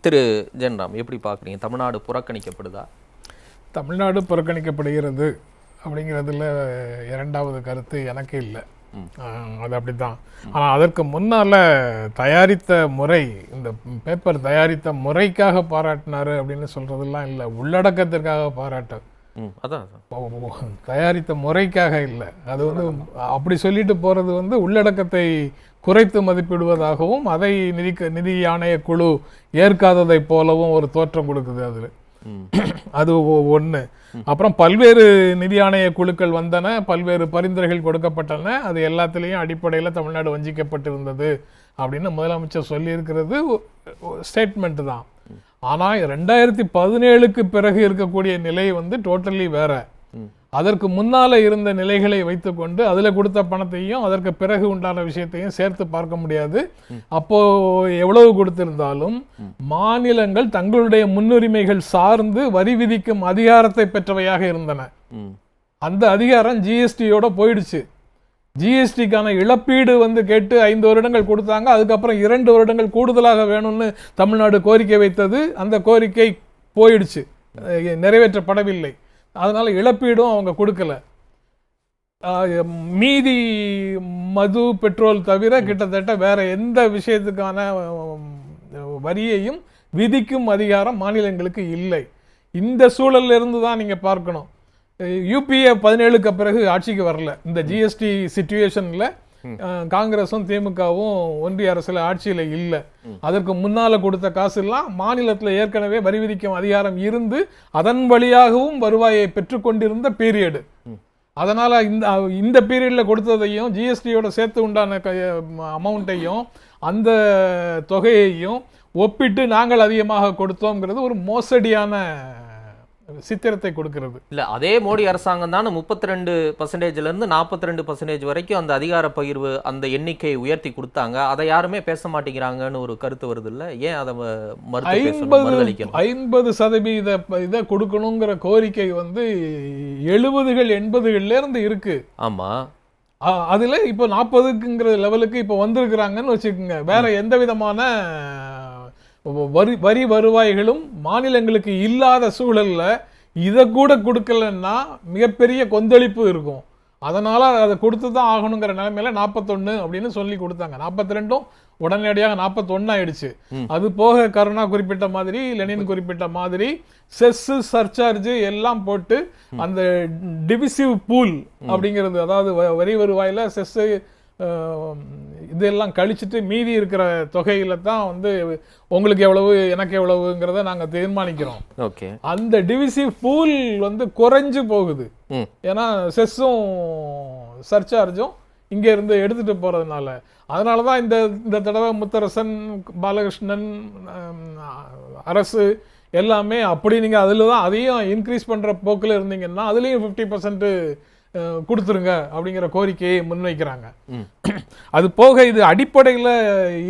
திரு ஜென்ராம், எப்படி பார்க்குறீங்க? தமிழ்நாடு புறக்கணிக்கப்படுதா? தமிழ்நாடு புறக்கணிக்கப்படுகிறது அப்படிங்கிறதுல இரண்டாவது கருத்து எனக்கு இல்லை. அது அப்படித்தான். ஆனால் அதற்கு முன்னால் தயாரித்த முறை, இந்த பேப்பர் தயாரித்த முறைக்காக பாராட்டினாரு அப்படின்னு சொல்கிறதெல்லாம் இல்லை, உள்ளடக்கத்திற்காக பாராட்டு. அதான் தயாரித்த முறைக்காக இல்லை. அது அப்படி சொல்லிட்டு போகிறது உள்ளடக்கத்தை குறைத்து மதிப்பிடுவதாகவும் அதை நிதி ஆணைய குழு ஏற்காததை போலவும் ஒரு தோற்றம் கொடுக்குது. அது ஒன்று. அப்புறம் பல்வேறு நிதி ஆணைய குழுக்கள் வந்தன, பல்வேறு பரிந்துரைகள் கொடுக்கப்பட்டன. அது எல்லாத்துலேயும் அடிப்படையில் தமிழ்நாடு வஞ்சிக்கப்பட்டிருந்தது அப்படின்னு முதலமைச்சர் சொல்லியிருக்கிறது ஸ்டேட்மெண்ட் தான். ஆனால் 2017க்கு பிறகு இருக்கக்கூடிய நிலை டோட்டலி வேற. அதற்கு முன்னால இருந்த நிலைகளை வைத்துக்கொண்டு அதில் கொடுத்த பணத்தையும் அதற்கு பிறகு உண்டான விஷயத்தையும் சேர்த்து பார்க்க முடியாது. அப்போ எவ்வளவு கொடுத்திருந்தாலும் மாநிலங்கள் தங்களுடைய முன்னுரிமைகள் சார்ந்து வரி விதிக்கும் அதிகாரத்தை பெற்றவையாக இருந்தன. அந்த அதிகாரம் ஜிஎஸ்டியோட போயிடுச்சு. ஜிஎஸ்டிக்கான இழப்பீடு கேட்டு 5 வருடங்கள் கொடுத்தாங்க. அதுக்கப்புறம் 2 வருடங்கள் கூடுதலாக வேணும்னு தமிழ்நாடு கோரிக்கை வைத்தது. அந்த கோரிக்கை போயிடுச்சு, நிறைவேற்றப்படவில்லை. அதனால இழப்பீடும் அவங்க கொடுக்கல. மீதி மது, பெட்ரோல் தவிர கிட்டத்தட்ட வேற எந்த விஷயத்துக்கான வரியையும் விதிக்கும் அதிகாரம் மாநிலங்களுக்கு இல்லை. இந்த சூழல்ல இருந்து தான் நீங்க பார்க்கணும். யூபிஏ 17க்கு பிறகு ஆட்சிக்கு வரல. இந்த ஜிஎஸ்டி சிச்சுவேஷன்ல காங்கிரஸும் திமுகவும் ஒன்றிய அரசுல ஆட்சியில இல்லை. அதற்கு முன்னால கொடுத்த காசு எல்லாம் மாநிலத்தில் ஏற்கனவே வரி விதிக்கும் அதிகாரம் இருந்து அதன் வழியாகவும் வருவாயை பெற்றுக்கொண்டிருந்த பீரியடு. அதனால இந்த பீரியட்ல கொடுத்ததையும் ஜிஎஸ்டியோட சேர்த்து உண்டான அமௌண்ட்டையும் அந்த தொகையையும் ஒப்பிட்டு நாங்கள் அதிகமாக கொடுத்தோம்ங்கிறது ஒரு மோசடியான சித்திரத்தை கொடுக்கிறது. இல்லை, அதே மோடி அரசாங்கம் தான் 32% 42% வரைக்கும் அந்த அதிகார பகிர்வு, அந்த எண்ணிக்கையை உயர்த்தி கொடுத்தாங்க. அதை யாருமே பேச மாட்டேங்கிறாங்கன்னு ஒரு கருத்து வருது. இல்லை, ஏன் அதை 50% இதை கொடுக்கணுங்கிற கோரிக்கை 70கள் 80கள்ல இருந்து இருக்கு. ஆமா, அதுல இப்போ 40க்குங்கிற லெவலுக்கு இப்போ வந்திருக்கிறாங்கன்னு வச்சுக்கோங்க. வேற எந்த விதமான வரி வருவாய்களும் மாநிலங்களுக்கு இல்லாத சூழல்ல இதை கூட கொடுக்கலன்னா மிகப்பெரிய கொந்தளிப்பு இருக்கும். அதனால அதை கொடுத்து தான் ஆகணுங்கிற நிலைமையில 41 அப்படின்னு சொல்லி கொடுத்தாங்க. 42ம் உடனடியாக 41 ஆயிடுச்சு. அது போக கருணா குறிப்பிட்ட மாதிரி, லெனின் குறிப்பிட்ட மாதிரி செஸ், சர்சார்ஜ் எல்லாம் போட்டு அந்த டிவிசிவ் பூல் அப்படிங்கிறது, அதாவது வரி வருவாயில செஸ் இதெல்லாம் கழிச்சுட்டு மீதி இருக்கிற தொகையில தான் உங்களுக்கு எவ்வளவு எனக்கு எவ்வளவுங்கிறத நாங்க தீர்மானிக்கிறோம். அந்த டிவிசிவ் பூல் குறைஞ்சு போகுது. ஏன்னா செஸ்ஸும் சர்சார்ஜும் இங்க இருந்து எடுத்துட்டு போறதுனால. அதனாலதான் இந்த தடவை முத்தரசன், பாலகிருஷ்ணன் அரசு எல்லாமே அப்படி நீங்க அதுலதான் அதையும் இன்க்ரீஸ் பண்ற போக்குல இருந்தீங்கன்னா அதுலயும் 50% கொடுத்துருங்க அப்படிங்கிற கோரிக்கையை முன்வைக்கிறாங்க. அது போக இது அடிப்படையில்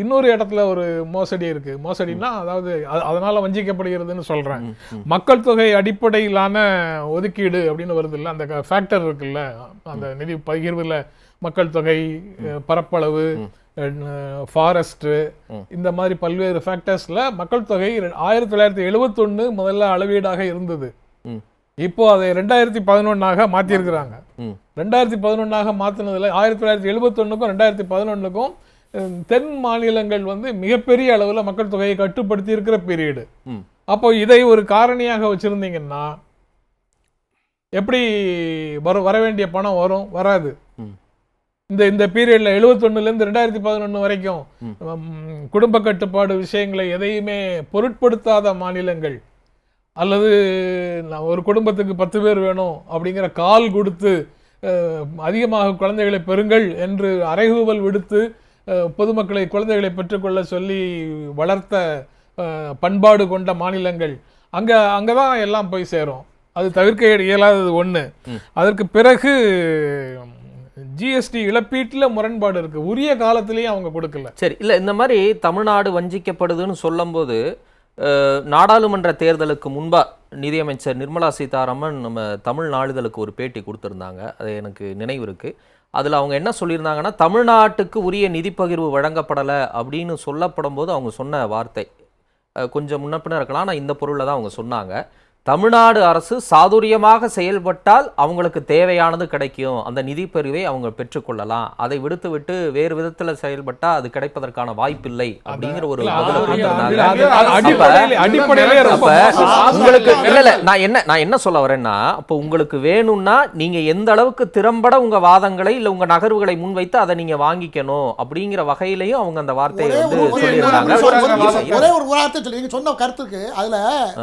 இன்னொரு இடத்துல ஒரு மோசடி இருக்கு. மோசடினா அதாவது அதனால வஞ்சிக்கப்படுகிறதுன்னு சொல்றேன். மக்கள் தொகை அடிப்படையிலான ஒதுக்கீடு அப்படின்னு வருது இல்லை, அந்த ஃபேக்டர் இருக்குல்ல, அந்த நிதி பகிர்வுல மக்கள் தொகை, பரப்பளவு, ஃபாரஸ்ட், இந்த மாதிரி பல்வேறு ஃபேக்டர்ஸ்ல மக்கள் தொகை 1971 முதல்ல அளவீடாக இருந்தது. இப்போ அதை 2011 மாத்திருக்கிறாங்க. 2011 மாத்தினதுல 1971க்கும் 2011க்கும் தென் மாநிலங்கள் மிகப்பெரிய அளவுல மக்கள் தொகையை கட்டுப்படுத்தி இருக்கிற பீரியடு. அப்போ இதை ஒரு காரணியாக வச்சிருந்தீங்கன்னா எப்படி வர வேண்டிய பணம் வராது. இந்த பீரியட்ல 71ல இருந்து 2011 வரைக்கும் குடும்ப கட்டுப்பாடு விஷயங்களை எதையுமே பொருட்படுத்தாத மாநிலங்கள், அல்லது ஒரு குடும்பத்துக்கு 10 பேர் வேணும் அப்படிங்கிற கால் கொடுத்து அதிகமாக குழந்தைகளை பெறுங்கள் என்று அறைகூவல் விடுத்து பொதுமக்களை குழந்தைகளை பெற்றுக்கொள்ள சொல்லி வளர்த்த பண்பாடு கொண்ட மாநிலங்கள் அங்கதான் எல்லாம் போய் சேரும். அது தவிர்க்க இயலாதது ஒண்ணு. அதற்கு பிறகு ஜிஎஸ்டி இழப்பீட்டுல முரண்பாடு இருக்கு. உரிய காலத்திலேயே அவங்க கொடுக்கல. சரி, இல்ல இந்த மாதிரி தமிழ்நாடு வஞ்சிக்கப்படுதுன்னு சொல்லும் போது நாடாளுமன்ற தேர்தலுக்கு முன்பா நிதியமைச்சர் நிர்மலா சீதாராமன் நம்ம தமிழ் நாளிதழுக்கு ஒரு பேட்டி கொடுத்துருந்தாங்க. அது எனக்கு நினைவு இருக்கு. அதில் அவங்க என்ன சொல்லியிருந்தாங்கன்னா, தமிழ்நாட்டுக்கு உரிய நிதி பகிர்வு வழங்கப்படலை அப்படின்னு சொல்லப்படும் போது அவங்க சொன்ன வார்த்தை, கொஞ்சம் முன்னப்பின இருக்கலாம், ஆனால் இந்த பொருளை தான் அவங்க சொன்னாங்க. தமிழ்நாடு அரசு சாதுரியமாக செயல்பட்டால் அவங்களுக்கு தேவையானது கிடைக்கும், அந்த நிதி பிரிவை அவங்க பெற்றுக்கொள்ளலாம், அதை விடுத்து வேறு விதத்துல செயல்பட்டா அது கிடைப்பதற்கான வாய்ப்பில்லை அப்படிங்கிற ஒரு உங்களுக்கு இல்ல நான் என்ன சொல்ல வரேன்னா, அப்போ உங்களுக்கு வேணும்னா நீங்க எந்த அளவுக்கு திறம்பட உங்க வாதங்களை இல்ல உங்க நகர்வுகளை முன்வைத்து அதை நீங்க வாங்கிக்கணும் அப்படிங்கிற வகையிலையும் அவங்க அந்த வார்த்தையை வந்து சொல்லியிருக்காங்க. ஒரே ஒரு வார்த்தை சொல்லி நீங்க சொன்ன கருத்துக்கு அதுல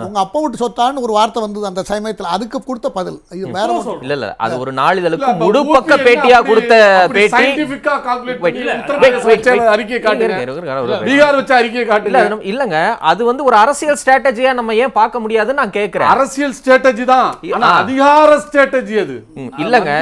உங்க அப்பா விட்டு சொத்தான்னு ஒரு வார்த்தை வந்தது அந்த சமயத்தில், அதுக்கு கொடுத்த பதில் வேற இல்ல அது ஒரு நாளிதழுக்கு முழு பக்க பேட்டியா கொடுத்த பேட்டி. இல்லங்க அது வந்து ஒரு அரசியல் ஸ்ட்ராட்டஜியா நம்ம ஏன் பார்க்க முடியாதுன்னு நான் கேக்குறேன். அரசியல் ஸ்ட்ராட்டஜி தான், அதிகார ஸ்ட்ராட்டஜி அது இல்லங்க.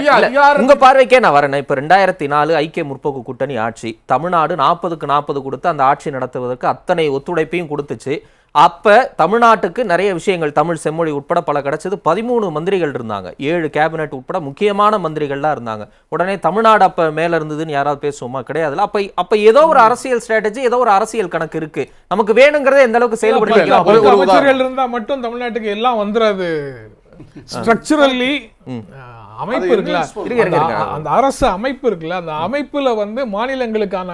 உங்க பார்வைக்கே நான் வரேன். இப்ப 2004 ஐக்கிய முற்போக்கு கூட்டணி ஆட்சி, தமிழ்நாடு 40க்கு 40 கொடுத்து அந்த ஆட்சி நடத்துவதற்கு அத்தனை ஒத்துழைப்பையும் கொடுத்துச்சு. அப்ப தமிழ்நாட்டுக்கு நிறைய விஷயங்கள், தமிழ் செம்மொழி உட்பட பல கிடைச்சது. 13 மந்திரிகள் இருந்தாங்க, 7 கேபினெட் உட்பட முக்கியமான மந்திரிகள்லாம் இருந்தாங்க. உடனே தமிழ்நாடு அப்ப மேல இருந்ததுன்னு யாராவது பேசுவோமா? கிடையாதுல. அப்ப ஏதோ ஒரு அரசியல் ஸ்ட்ராட்டஜி, ஏதோ ஒரு அரசியல் கணக்கு இருக்கு. நமக்கு வேணுங்கிறத எந்த அளவுக்கு செயல்படுத்திக்கலாம். அமைச்சர்கள் இருந்தா மட்டும் தமிழ்நாட்டுக்கு எல்லாம் வந்துராது. ஸ்ட்ரக்சரலி அமைப்பு இருக்குல்ல, அந்த அரசு அமைப்பு இருக்குல்ல, அந்த அமைப்புல வந்து மாநிலங்களுக்கான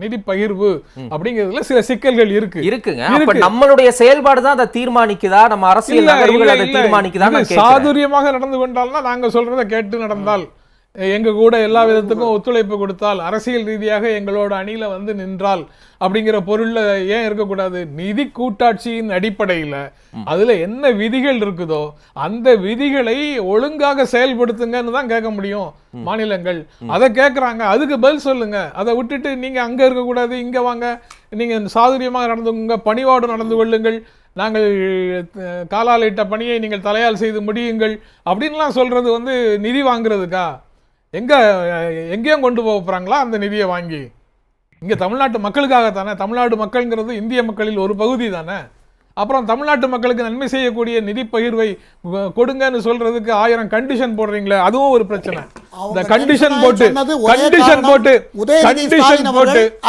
நிதி பகிர்வு அப்படிங்கிறதுல சில சிக்கல்கள் இருக்குங்க. அப்ப நம்மளுடைய செயல்பாடு தான் அதை தீர்மானிக்குதா, நம்ம அரசியல் நகர்வுகள் அதை தீர்மானிக்குதா? சாதுரியமாக நடந்து கொண்டால்னா, நாங்க சொல்றதை கேட்டு நடந்தால், எங்க கூட எல்லா விதத்துக்கும் ஒத்துழைப்பு கொடுத்தால், அரசியல் ரீதியாக எங்களோட அணியில வந்து நின்றால் அப்படிங்கிற பொருள்ல ஏன் இருக்கக்கூடாது? நிதி கூட்டாட்சியின் அடிப்படையில அதுல என்ன விதிகள் இருக்குதோ அந்த விதிகளை ஒழுங்காக செயல்படுத்துங்கன்னு தான் கேட்க முடியும் மாநிலங்கள். அதை கேட்கறாங்க, அதுக்கு பதில் சொல்லுங்க. அதை விட்டுட்டு நீங்க அங்க இருக்கக்கூடாது, இங்க வாங்க, நீங்க சாதுரியமாக நடந்துங்க, பணிவாடு நடந்து கொள்ளுங்கள், நாங்கள் காலால் இட்ட பணியை நீங்கள் தலையால் செய்து முடியுங்கள் அப்படின்லாம் சொல்றது வந்து நிதி வாங்குறதுக்கா? எங்கேயும் கொண்டு போகிறாங்களா அந்த நிதியை வாங்கி? இங்கே தமிழ்நாட்டு மக்களுக்காகத்தானே. தமிழ்நாடு மக்கள்ங்கிறது இந்திய மக்களில் ஒரு பகுதி தானே. அப்புறம் தமிழ்நாட்டு மக்களுக்கு நன்மை செய்யக்கூடிய நிதி பகிர்வை கொடுங்கன்னு சொல்றதுக்கு 1000 கண்டிஷன் போடுறீங்களே, அதுவும் ஒரு பிரச்சனை. இந்த கண்டிஷன் போட்டு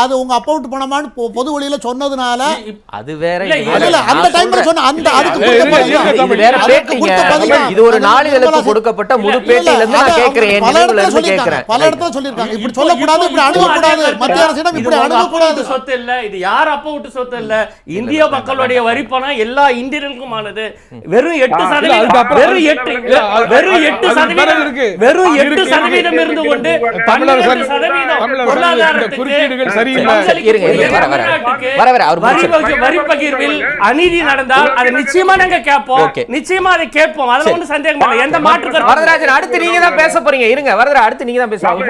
அது உங்க அக்கவுண்ட் பணமான்னு பொது வழியில சொன்னதுனால அது வேற. அந்த டைம்ல சொன்ன அந்த இது ஒரு நாளிதழுக்கு கொடுக்கப்பட்ட முழு பேட்டியில இருந்து நான் கேக்குறேன். பல இடத்துல சொல்லிருக்காங்க இப்படி சொல்லக்கூடாது, இப்படி அணுகக்கூடாது, மத்திய அரசிடம் இப்படி அணுகக்கூடாது. சொத்து இல்ல, இது யார் அப்ப விட்டு சொத்து இல்ல, இந்திய மக்களுடைய வரி பணம் எல்லா இந்தியர்களுக்குமானது. வெறும் 8% இருந்து கொண்டு வரி பகிர்வில் அநீதி நடந்தால் அதை நிச்சயமா நாங்க கேட்போம், நிச்சயமா அதை கேட்போம். அதுல ஒன்றும் சந்தேகம் இல்லை. எந்த மாற்று வரதராஜன் அடுத்து நீங்க தான் பேச போறீங்க. இருங்க வரதரா, அடுத்து நீங்க தான் பேசுறீங்க.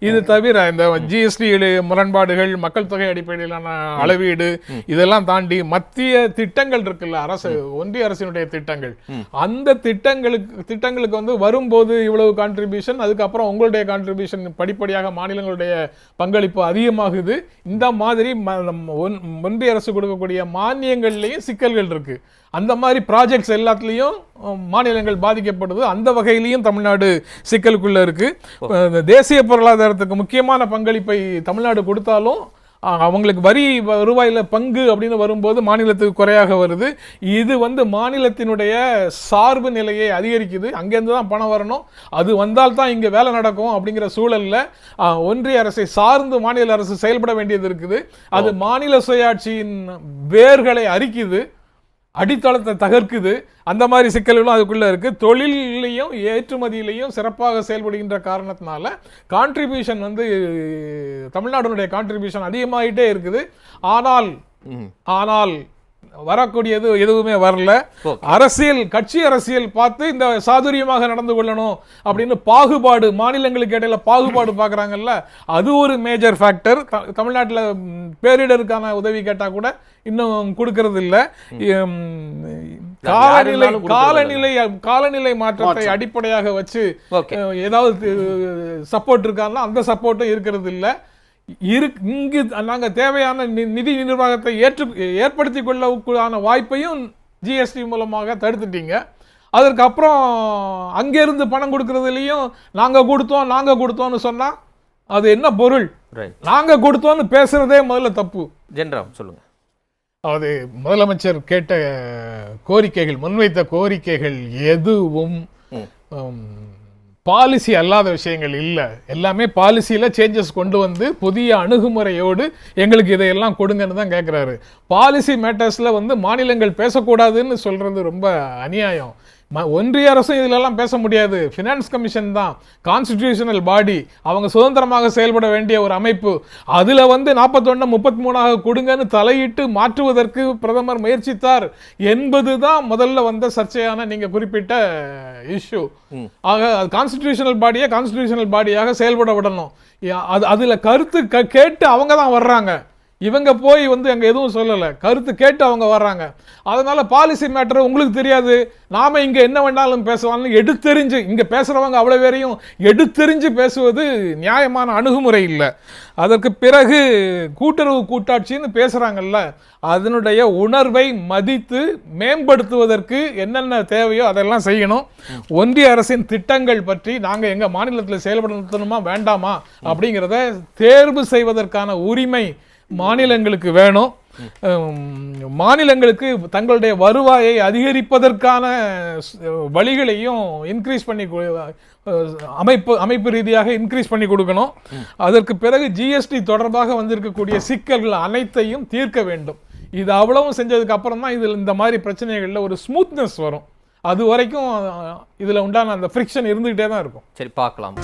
இது தவிர இந்த ஜிஎஸ்டி முரண்பாடுகள், மக்கள் தொகை அடிப்படையிலான அளவீடு, இதெல்லாம் தாண்டி மத்திய திட்டங்கள் இருக்குல்ல, அரசு ஒன்றிய அரசினுடைய திட்டங்கள், அந்த திட்டங்களுக்கு வந்து வரும்போது இவ்வளவு கான்ட்ரிபியூஷன், அதுக்கப்புறம் உங்களுடைய கான்ட்ரிபியூஷன் படிப்படியாக மாநிலங்களுடைய பங்களிப்பு அதிகமாகுது. இந்த மாதிரி ஒன்றிய அரசு கொடுக்கக்கூடிய மானியங்கள்லயும் சிக்கல்கள் இருக்கு. அந்த மாதிரி ப்ராஜெக்ட்ஸ் எல்லாத்துலயும் மாநிலங்கள் பாதிக்கப்படுது. அந்த வகையிலையும் தமிழ்நாடு சிக்கலுக்குள்ள இருக்கு. தேசிய பொருளாதாரத்துக்கு முக்கியமான பங்களிப்பை தமிழ்நாடு கொடுத்தாலும் அவங்களுக்கு வரி வருவாயில பங்கு அப்படின்னு வரும்போது மாநிலத்துக்கு குறையாக வருது. இது வந்து மாநிலத்தினுடைய சார்பு நிலையை அதிகரிக்குது. அங்கேருந்து தான் பணம் வரணும், அது வந்தால் தான் இங்கே வேலை நடக்கும் அப்படிங்கிற சூழல்ல ஒன்றிய அரசை சார்ந்து மாநில அரசு செயல்பட வேண்டியது இருக்குது. அது மாநில சுயாட்சியின் வேர்களை அரிக்குது, அடித்தளத்தை தகர்க்குது. அந்த மாதிரி சிக்கல்களும் அதுக்குள்ள இருக்கு. தொழிலையும் ஏற்றுமதியிலையும் சிறப்பாக செயல்படுகின்ற காரணத்தினால கான்ட்ரிபியூஷன் வந்து தமிழ்நாடுடைய கான்ட்ரிபியூஷன் அதிகமாகிட்டே இருக்குது. ஆனால் வரக்கூடியது எதுவுமே வரல. கட்சி அரசியல் பார்த்து இந்த சாதுரியமாக நடந்து கொள்ளணும் அப்படின்னு பாகுபாடு, மாநிலங்களுக்கு இடையில பாகுபாடு பார்க்குறாங்கல்ல, அது ஒரு மேஜர் ஃபேக்டர். தமிழ்நாட்டில் பேரிடருக்கான உதவி கேட்டால் கூட இன்னும் கொடுக்கறது இல்லை. காலநிலை மாற்றத்தை அடிப்படையாக வச்சு ஏதாவது சப்போர்ட் இருக்கான்னா அந்த சப்போர்ட்டும் இருக்கிறது இல்லை. இங்கு நாங்கள் தேவையான நிதி நிர்வாகத்தை ஏற்படுத்தி கொள்ளக்கூடான வாய்ப்பையும் ஜிஎஸ்டி மூலமாக தடுத்துட்டீங்க. அதற்கப்புறம் அங்கேருந்து பணம் கொடுக்கறதுலையும் நாங்கள் கொடுத்தோம்னு சொன்னால் அது என்ன பொருள்? ரைட். நாங்க கொடுத்தோம்னு பேசுறதே முதல்ல தப்பு. ஜென்ராம் சொல்லுங்க. அது முதலமைச்சர் கேட்ட கோரிக்கைகள், முன்வைத்த கோரிக்கைகள் எதுவும் பாலிசி அல்லாத விஷயங்கள் இல்லை. எல்லாமே பாலிசியில் சேஞ்சஸ் கொண்டு வந்து புதிய அணுகுமுறையோடு எங்களுக்கு இதையெல்லாம் கொடுங்கன்னு தான் கேட்குறாரு. பாலிசி மேட்டர்ஸில் வந்து மாநிலங்கள் பேசக்கூடாதுன்னு சொல்கிறது ரொம்ப அநியாயம். ஒன்றிய அரசும் இதிலெல்லாம் பேச முடியாது. ஃபினான்ஸ் கமிஷன் தான் கான்ஸ்டிடியூஷனல் பாடி, அவங்க சுதந்திரமாக செயல்பட வேண்டிய ஒரு அமைப்பு. அதில் வந்து 41 33 கொடுங்கன்னு தலையிட்டு மாற்றுவதற்கு பிரதமர் முயற்சித்தார் என்பது தான் முதல்ல வந்த சர்ச்சையான நீங்கள் குறிப்பிட்ட இஷ்யூ. ஆக கான்ஸ்டிடியூஷனல் பாடியை கான்ஸ்டிடியூஷனல் பாடியாக செயல்பட விடணும். அதில் கருத்து கேட்டு அவங்க தான் வர்றாங்க. இவங்க போய் வந்து அங்கே எதுவும் சொல்லலை, கருத்து கேட்டு அவங்க வர்றாங்க. அதனால பாலிசி மேட்டர் உங்களுக்கு தெரியாது, நாம இங்கே என்ன வேணாலும் பேசலாம்னு எடுத்தெறிஞ்சு இங்கே பேசுகிறவங்க அவ்வளோ பேரையும் எடுத்தெறிஞ்சு பேசுவது நியாயமான அணுகுமுறை இல்லை. அதற்கு பிறகு கூட்டுறவு கூட்டாட்சின்னு பேசுகிறாங்கல்ல, அதனுடைய உணர்வை மதித்து மேம்படுத்துவதற்கு என்னென்ன தேவையோ அதெல்லாம் செய்யணும். ஒன்றிய அரசின் திட்டங்கள் பற்றி நாங்கள் எங்கள் மாநிலத்தில் செயல்படுத்தணுமா வேண்டாமா அப்படிங்கிறத தேர்வு செய்வதற்கான உரிமை மாநிலங்களுக்கு வேணும். மாநிலங்களுக்கு தங்களுடைய வருவாயை அதிகரிப்பதற்கான வழிகளையும் இன்க்ரீஸ் பண்ணி அமைப்பு ரீதியாக இன்க்ரீஸ் பண்ணி கொடுக்கணும். அதற்கு பிறகு ஜிஎஸ்டி தொடர்பாக வந்திருக்கக்கூடிய சிக்கல்கள் அனைத்தையும் தீர்க்க வேண்டும். இது அவ்வளவும் செஞ்சதுக்கு அப்புறம் தான் இதில் இந்த மாதிரி பிரச்சனைகளில் ஒரு ஸ்மூத்னஸ் வரும். அது வரைக்கும் இதில் உண்டான அந்த ஃப்ரிக்ஷன் இருந்துகிட்டே தான் இருக்கும். சரி, பார்க்கலாம்.